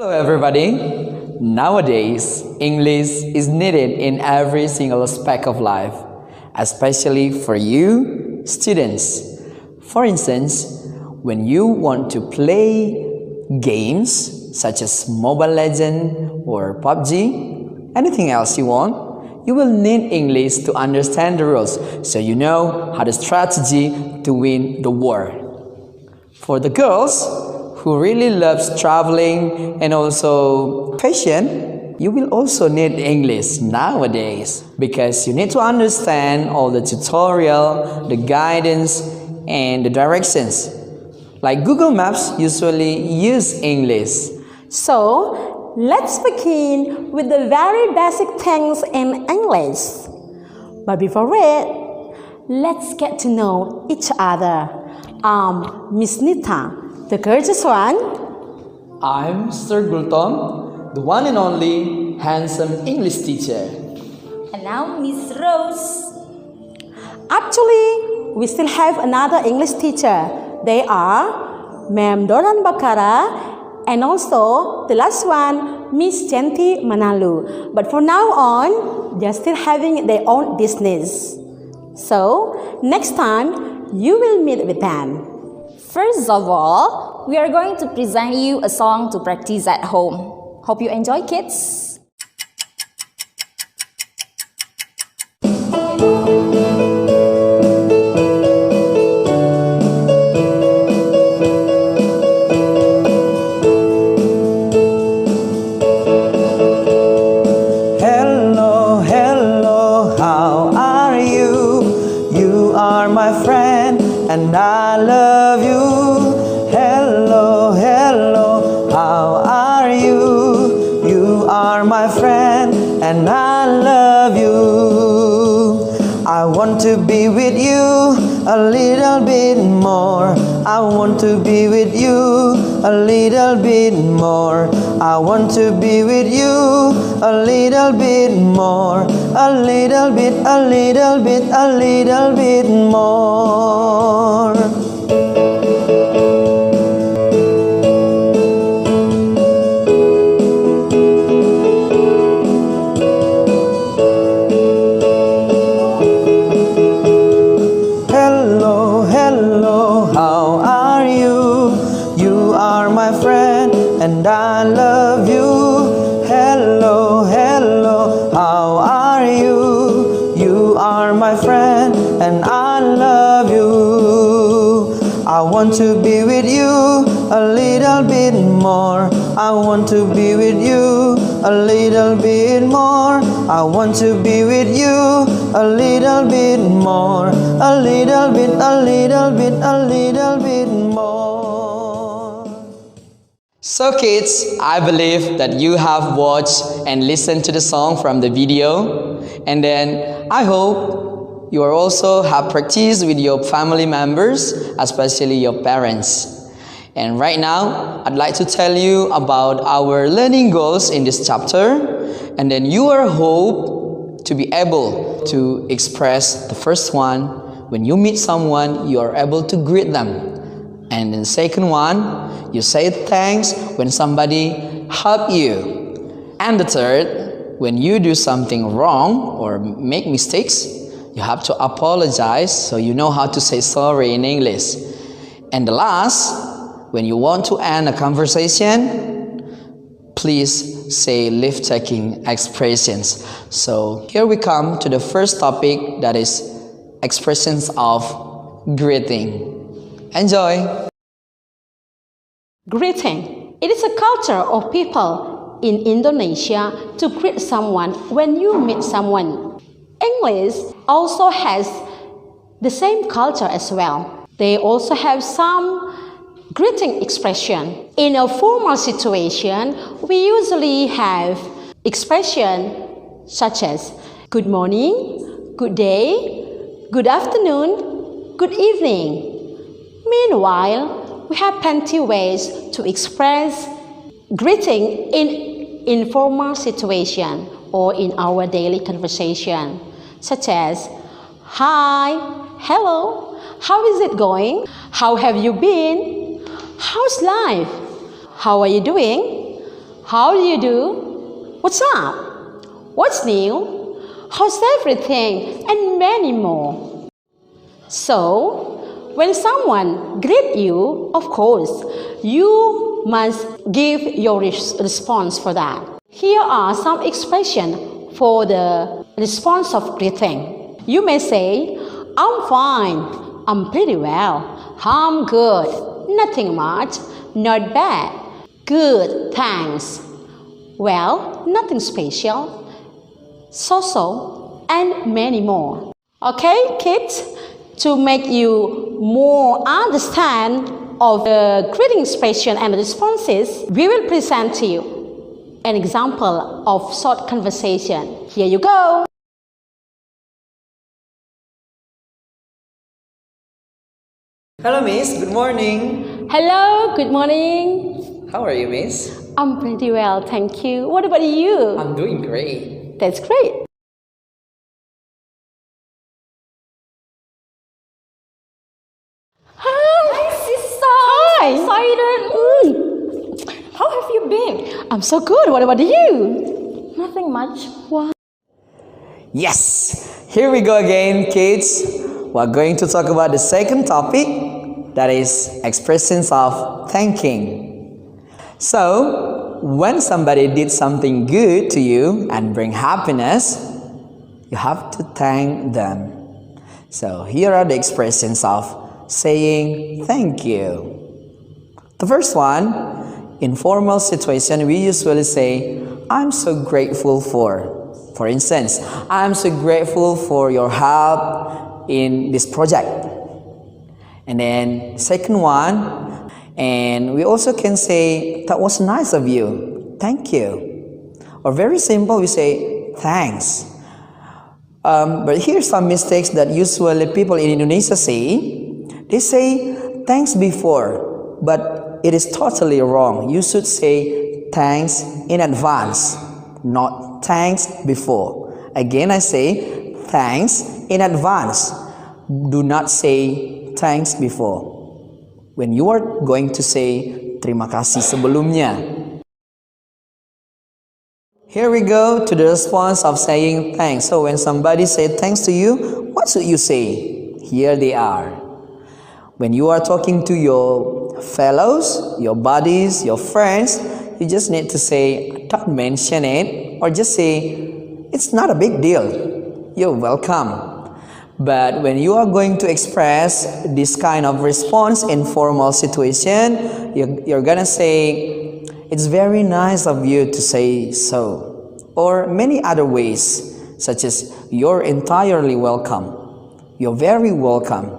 Hello everybody. Nowadays, English is needed in every single aspect of life, especially for you students. For instance, when you want to play games such as Mobile Legend or PUBG, anything else you want, you will need English to understand the rules so you know how the strategy to win the war. For the girls who really loves traveling and also fashion, you will also need English nowadays because you need to understand all the tutorial, the guidance, and the directions. Like Google Maps usually use English. So, let's begin with the very basic things in English. But before it, let's get to know each other. Miss Nita, the gorgeous one. I'm Sir Gultom, the one and only handsome English teacher. And now Miss Rose. Actually, we still have another English teacher. They are Ma'am Doran Bakara and also the last one, Miss Genti Manalu. But for now on, they're still having their own business. So, next time, you will meet with them. First of all, we are going to present you a song to practice at home. Hope you enjoy, kids. Hello, hello, how are you? You are my friend and I love you. Hello, hello, how are you? You are my friend and I love you. I want to be with you a little bit more. I want to be with you a little bit more. I want to be with you a little bit more. A little bit, a little bit, a little bit more. Hello, hello, how are you? You are my friend and I love you. Hello, hello, how are you? You are my friend and I love you. I want to be with you a little bit more. I want to be with you a little bit more. I want to be with you a little bit more. A little bit, a little bit, a little bit more. So kids, I believe that you have watched and listened to the song from the video, and then I hope you are also have practiced with your family members, especially your parents. And right now, I'd like to tell you about our learning goals in this chapter, and then you are hope to be able to express the first one. When you meet someone, you are able to greet them. And then the second one, you say thanks when somebody help you. And the third, when you do something wrong or make mistakes, you have to apologize so you know how to say sorry in English. And the last, when you want to end a conversation, please say life-taking expressions. So here we come to the first topic, that is expressions of greeting. Enjoy! Greeting. It is a culture of people in Indonesia to greet someone when you meet someone. English also has the same culture as well. They also have some greeting expression. In a formal situation, we usually have expression such as good morning, good day, good afternoon, good evening. Meanwhile, we have plenty ways to express greeting in informal situation or in our daily conversation, such as hi, hello, how is it going? How have you been? How's life? How are you doing? How do you do? What's up? What's new? How's everything? And many more. So, when someone greets you, of course, you must give your response for that. Here are some expressions for the response of greeting. You may say, I'm fine, I'm pretty well, I'm good, nothing much, not bad, good, thanks, well, nothing special, so, and many more. Okay, kids? To make you more understand of the greeting expression and responses, we will present to you an example of short conversation. Here you go. Hello, Miss. Good morning. Hello, good morning. How are you, Miss? I'm pretty well, thank you. What about you? I'm doing great. That's great. Hi, sister. Hi. I'm excited. How have you been? I'm so good. What about you? Nothing much. Yes! Here we go again, kids. We're going to talk about the second topic, that is expressions of thanking. So, when somebody did something good to you and bring happiness, you have to thank them. So, here are the expressions of saying thank you. The first one, in formal situation, we usually say, I'm so grateful for instance, I'm so grateful for your help in this project. And then second one, and we also can say, that was nice of you, thank you. Or very simple, we say, thanks. But here's some mistakes that usually people in Indonesia say. They say, thanks before, but it is totally wrong. You should say, thanks in advance, not thanks before. Again, I say, thanks in advance. Do not say, thanks before. When you are going to say, terima kasih sebelumnya. Here we go to the response of saying thanks. So when somebody says thanks to you, what should you say? Here they are. When you are talking to your fellows, your buddies, your friends, you just need to say, don't mention it, or just say, it's not a big deal. You're welcome. But when you are going to express this kind of response in formal situation, you're gonna say, it's very nice of you to say so. Or many other ways, such as, you're entirely welcome. You're very welcome.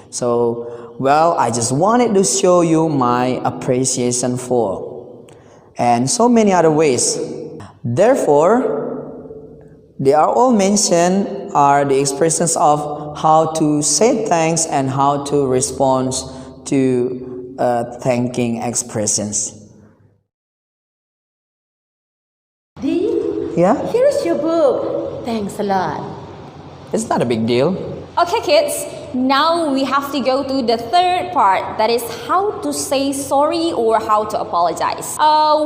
So, well, I just wanted to show you my appreciation for. And so many other ways. Therefore, they are all mentioned are the expressions of how to say thanks and how to respond to thanking expressions. Dee, Yeah? here's your book. Thanks a lot. It's not a big deal. Okay, kids. Now we have to go to the third part, that is how to say sorry or how to apologize.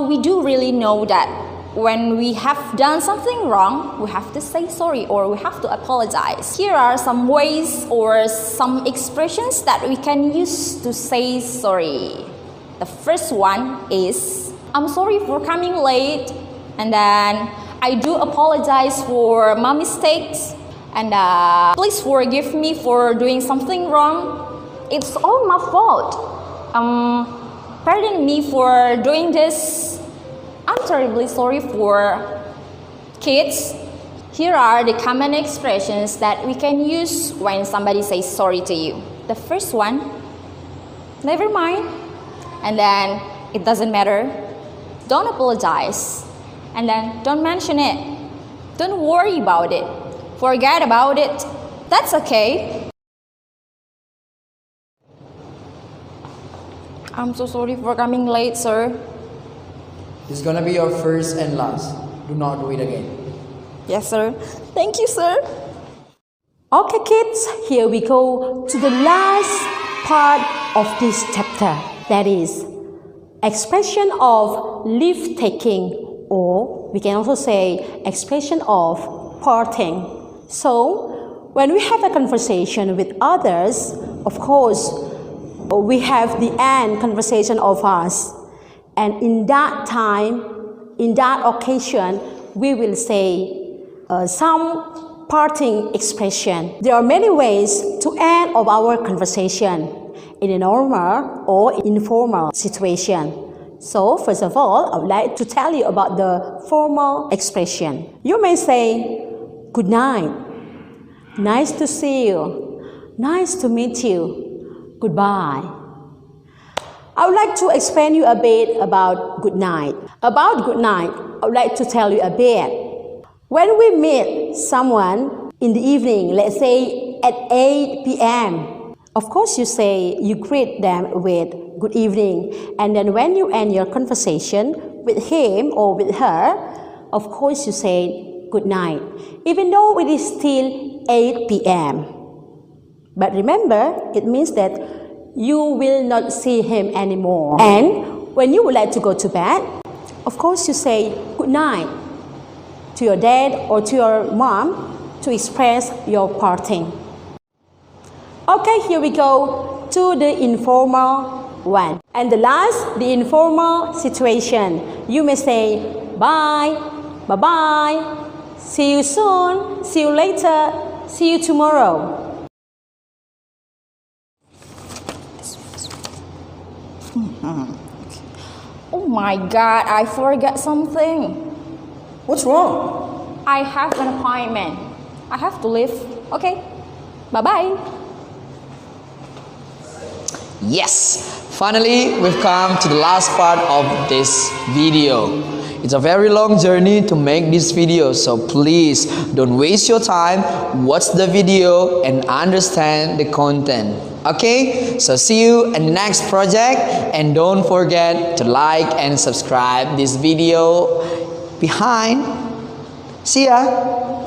We do really know that when we have done something wrong, we have to say sorry or we have to apologize. Here are some ways or some expressions that we can use to say sorry. The first one is, I'm sorry for coming late, and then I do apologize for my mistakes, and please forgive me for doing something wrong. It's all my fault. Pardon me for doing this. I'm terribly sorry for. Kids, here are the common expressions that we can use when somebody says sorry to you. The first one, never mind. And then, it doesn't matter. Don't apologize. And then, don't mention it. Don't worry about it. Forget about it. That's okay. I'm so sorry for coming late, sir. It's gonna be your first and last. Do not do it again. Yes, sir. Thank you, sir. Okay, kids, here we go to the last part of this chapter. That is expression of leave taking, or we can also say expression of parting. So when we have a conversation with others, of course, we have the end conversation of us. And in that time, in that occasion, we will say some parting expression. There are many ways to end of our conversation in a normal or informal situation. So first of all, I would like to tell you about the formal expression. You may say, good night, nice to see you, nice to meet you, goodbye. I would like to explain you a bit about good night. About good night, I would like to tell you a bit. When we meet someone in the evening, let's say at 8 p.m., of course, you greet them with good evening. And then when you end your conversation with him or with her, of course, you say good night, even though it is still 8 p.m. But remember, it means that you will not see him anymore. And when you would like to go to bed, of course, you say good night to your dad or to your mom to express your parting. Okay, here we go to the informal one. And the last, the informal situation. You may say bye, bye-bye, see you soon, see you later, see you tomorrow. Oh my God, I forgot something. What's wrong? I have an appointment. I have to leave. Okay, bye-bye. Yes, finally we've come to the last part of this video. It's a very long journey to make this video, so please don't waste your time, watch the video and understand the content. Okay, so see you in the next project, and don't forget to like and subscribe this video behind. See ya.